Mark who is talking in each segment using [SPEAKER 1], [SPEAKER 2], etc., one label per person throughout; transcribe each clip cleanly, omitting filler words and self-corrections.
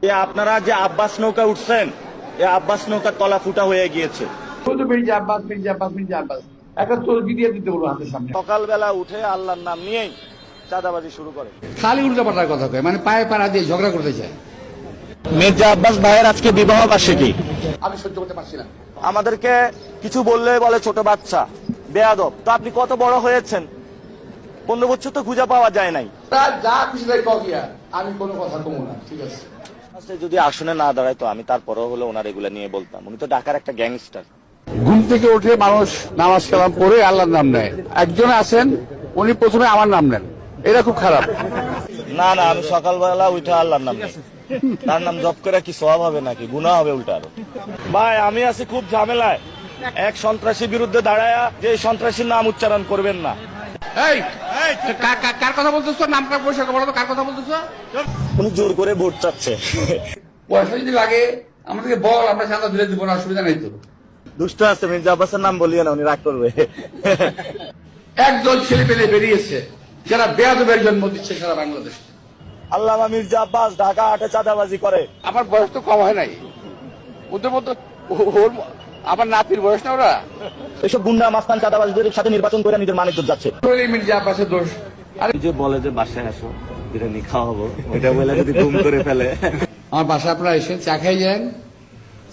[SPEAKER 1] আপনারা যে আব্বাস নৌকা উঠছেন, এই আব্বাস নৌকার তলা ফুটা হয়ে গিয়েছে। সকালবেলা উঠে আল্লাহর নাম নিয়েই চাঁদাবাজি শুরু করে,
[SPEAKER 2] খালি উল্টাপাল্টার কথা কয়, মানে পায়ে পাড়া দিয়ে ঝগড়া করতে চায়।
[SPEAKER 1] মির্জা আব্বাস ভাইয়ের আজকে বিবাহ বার্ষিকী,
[SPEAKER 2] আমি সহ্য করতে পারছি না।
[SPEAKER 1] আমাদেরকে কিছু বললে বলে ছোট বাচ্চা, বেয়াদব। তো আপনি কত বড় হয়েছেন? 15 বছর তো খুঁজে পাওয়া যায় নাই।
[SPEAKER 2] তার যা খুশি তাই কগিয়া, আমি কোনো কথা কমু না, ঠিক আছে।
[SPEAKER 1] যদি আসনে না দাঁড়ায় তো আমি তারপরেও হলে ওনার এগুলা নিয়ে বলতাম। উনি তো ঢাকার একটা গ্যাংস্টার।
[SPEAKER 2] ঘুম থেকে উঠে মানুষ নামাজ কালাম পড়ে আল্লাহর নাম নেয়। একজন আছেন উনি প্রথমে আমার নাম নেন, এটা খুব খারাপ।
[SPEAKER 1] না না, আমি সকালবেলা উঠে আল্লাহর নাম নেই। তার নাম জপ করে কি সওয়াব হবে নাকি? গুনাহ হবে উল্টা আরো। ভাই আমি আছি খুব ঝামেলায়। এক সন্ত্রাসীর বিরুদ্ধে দাঁড়ায়া যে সন্ত্রাসীর নাম উচ্চারণ করবেন না।
[SPEAKER 2] এই কার কথা বলতেছ? নামটা পরিষ্কার বলো তো, কার কথা বলতেছ?
[SPEAKER 1] উনি জোর করে ভোট চাচ্ছে।
[SPEAKER 2] পয়সা যদি লাগে আমাদেরকে বল, আমরা চাঁদা দিলে দিব না, অসুবিধা নেই তো।
[SPEAKER 1] দুষ্ট আছে, মির্জা আব্বাসের নাম বলিয়ে না, উনি রাগ করবে।
[SPEAKER 2] একদল ছেলে পেলে বেরিয়েছে যারা বেয়াদবের জন্ম দিচ্ছে সারা বাংলাদেশে।
[SPEAKER 1] আল্লামা মির্জা আব্বাস ঢাকা হাটে চাঁদাবাজি করে।
[SPEAKER 2] আমার বয়স তো কম হয় নাই, ওদের মতো ওর আমার নাতির বয়স না ওরা।
[SPEAKER 1] এসব গুন্ডা মাস্তান চাঁদাবাজদের সাথে নির্বাচন করে নিজের মানিক যাচ্ছে।
[SPEAKER 2] মির্জা আব্বাসের দোষ। আর
[SPEAKER 1] যে বলে যে বাসায় আসো, বিরিয়ানি খাওয়া হবো, এটা বলে যদি গুম করে ফেলে।
[SPEAKER 2] আমার বাসায় আপনারা এসে চা খাই যান,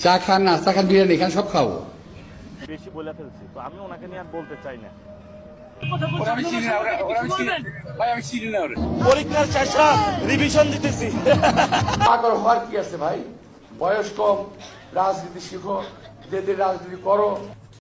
[SPEAKER 2] চা খান, নাস্তা খান, বিরিয়ানি খান, সব খাবো।
[SPEAKER 1] বেশি বলে ফেলছি তো, আমি ওনাকে নিয়ে আর বলতে চাই না। পরীক্ষার শেষরা রিভিশন দিতেছি।
[SPEAKER 2] হওয়ার কি আছে ভাই? বয়স কম, রাজনীতি শিখো, দেশের রাজনীতি করো।